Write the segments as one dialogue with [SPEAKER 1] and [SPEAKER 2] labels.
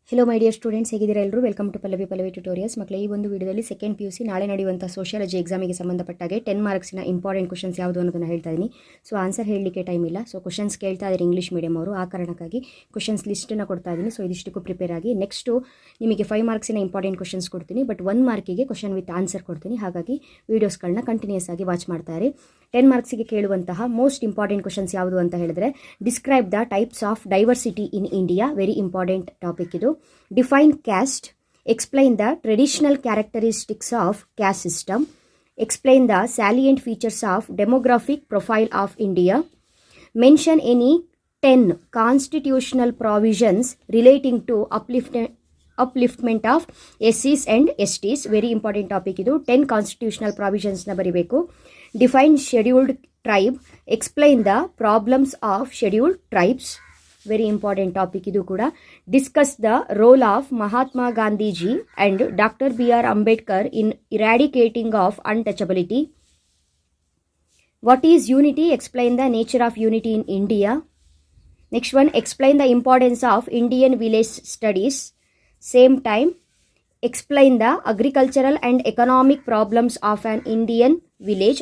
[SPEAKER 1] Hello my dear students, ಹೇಗಿದ್ದೀರಾ ಎಲ್ಲರೂ? Welcome to Pallavi tutorials. ಮಕ್ಕಳೇ, ಈ ಒಂದು ವಿಡಿಯೋದಲ್ಲಿ ಸೆಕೆಂಡ್ PUC ನಾಳೆ ನಡೆಯುವಂಥ ಸೋಷಿಯಾಲಜಿ ಎಕ್ಸಾಮಿಗೆ ಸಂಬಂಧಪಟ್ಟಾಗೆ 10 ಮಾರ್ಕ್ಸಿನ ಇಂಪಾರ್ಟೆಂಟ್ ಕ್ವಶನ್ಸ್ ಯಾವುದು ಅನ್ನೋದನ್ನು ಹೇಳ್ತಾ ಇದ್ದೀನಿ. ಸೊ ಆನ್ಸರ್ ಹೇಳಲಿಕ್ಕೆ ಟೈಮ್ ಇಲ್ಲ. ಸೊ ಕ್ವಶನ್ಸ್ ಕೇಳ್ತಾ ಇದ್ದಾರೆ ಇಂಗ್ಲೀಷ್ ಮೀಡಿಯಮ್ ಅವರು, ಆ ಕಾರಣಕ್ಕಾಗಿ ಕ್ವಶನ್ಸ್ ಲಿಸ್ಟನ್ನು ಕೊಡ್ತಾ ಇದ್ದೀನಿ. ಸೊ ಇದಿಷ್ಟಕ್ಕೂ ಪ್ರಿಪೇರ್ ಆಗಿ. ನೆಕ್ಸ್ಟು ನಿಮಗೆ 5 ಮಾರ್ಕ್ಸಿನ ಇಂಪಾರ್ಟೆಂಟ್ ಕ್ವಶನ್ಸ್ ಕೊಡ್ತೀನಿ, ಬಟ್ 1 ಮಾರ್ಕಿಗೆ ಕ್ವಶನ್ ವಿತ್ ಆನ್ಸರ್ ಕೊಡ್ತೀನಿ. ಹಾಗಾಗಿ ವೀಡಿಯೋಸ್ಗಳನ್ನ ಕಂಟಿನ್ಯೂಸ್ ಆಗಿ ವಾಚ್ ಮಾಡ್ತಾ ಇರಿ. 10 ಮಾರ್ಕ್ಸಿಗೆ ಕೇಳುವಂತಹ ಮೋಸ್ಟ್ ಇಂಪಾರ್ಟೆಂಟ್ ಕ್ವಶನ್ಸ್ ಯಾವುದು ಅಂತ ಹೇಳಿದ್ರೆ, describe the types of diversity in India. Very important topic ಇದು. Define caste, explain the traditional characteristics of caste system, explain the salient features of demographic profile of India, mention any 10 constitutional provisions relating to upliftment of SCs and STs. Very important topic idu. 10 constitutional provisions na baribeku. Define scheduled tribe, explain the problems of scheduled tribes. Very important topic idu kuda. Discuss the role of Mahatma Gandhi ji and Dr. B.R. Ambedkar in eradicating of untouchability. What is unity? Explain the nature of unity in India. Next one, explain the importance of Indian village studies. Same time, explain the agricultural and economic problems of an Indian village.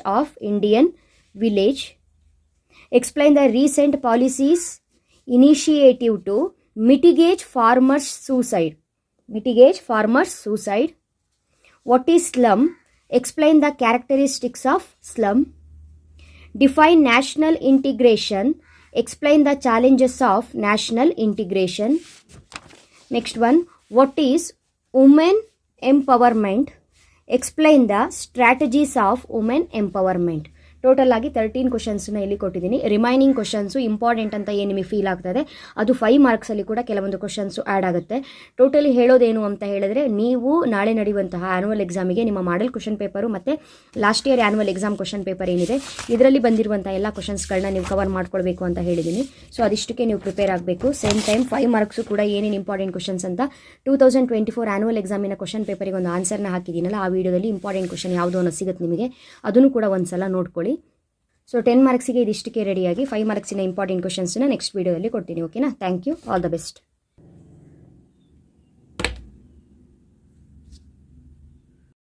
[SPEAKER 1] Explain the recent policies initiative to mitigate farmers' suicide. What is slum? Explain the characteristics of slum. Define national integration. Explain the challenges of national integration. Next one, what is women empowerment? Explain the strategies of women empowerment. Total ಆಗಿ 13 ಕ್ವಶನ್ಸ್ನ ಇಲ್ಲಿ ಕೊಟ್ಟಿದ್ದೀನಿ. Remaining questions important ಅಂತ ಏನು ನಿಮಗೆ feel ಆಗ್ತದೆ, ಅದು 5 ಮಾರ್ಕ್ಸಲ್ಲಿ ಕೂಡ ಕೆಲವೊಂದು ಕ್ವಶನ್ಸು ಆ್ಯಡ್ ಆಗುತ್ತೆ. ಟೋಟಲಿ ಹೇಳೋದೇನು ಅಂತ ಹೇಳಿದ್ರೆ, ನೀವು ನಾಳೆ ನಡೆಯುವಂತಹ ಆ್ಯನುವಲ್ ಎಕ್ಸಾಮಿಗೆ ನಿಮ್ಮ ಮಾಡೆಲ್ ಕ್ವಶನ್ ಪೇಪರು ಮತ್ತು last year annual exam question paper ಏನಿದೆ, ಇದರಲ್ಲಿ ಬಂದಿರುವಂಥ ಎಲ್ಲ ಕ್ವಶನ್ಸ್ಗಳನ್ನ ನೀವು ಕವರ್ ಮಾಡ್ಕೊಳ್ಬೇಕು ಅಂತ ಹೇಳಿದ್ದೀನಿ. ಸೊ ಅದಿಷ್ಟಕ್ಕೆ ನೀವು ಪ್ರಿಪೇರ್ ಆಗಬೇಕು. ಸೇಮ್ ಟೈಮ್ 5 ಮಾರ್ಕ್ಸು ಕೂಡ ಏನೇನು ಇಂಪಾರ್ಟೆಂಟ್ ಕ್ವಶನ್ಸ್ ಅಂತ 2024 ಆ್ಯನುವಲ್ ಎಕ್ಸಾಮಿನ ಕ್ವಶನ್ ಪೇಪರಿಗೆ ಒಂದು ಆನ್ಸರ್ನ ಹಾಕಿದ್ದೀನಲ್ಲ, ಆ ವಿಡಿಯೋದಲ್ಲಿ ಇಂಪಾರ್ಟೆಂಟ್ ಕ್ವಶನ್ ಯಾವುದು ಅನ್ನೋ ಸಿಗುತ್ತೆ ನಿಮಗೆ, ಅದನ್ನು ಕೂಡ ಒಂದು ಸಲ ನೋಡ್ಕೊಳ್ಳಿ. ಸೊ 10 ಮಾರ್ಕ್ಸಿಗೆ ಇದಿಷ್ಟಕ್ಕೆ ರೆಡಿಯಾಗಿ 5 ಮಾರ್ಕ್ಸಿನ ಇಂಪಾರ್ಟೆಂಟ್ ಕ್ವಶನ್ಸ್ನ ನೆಕ್ಸ್ಟ್ ವೀಡಿಯೋದಲ್ಲಿ ಕೊಡ್ತೀನಿ. ಓಕೆನಾ? Thank you. All the best.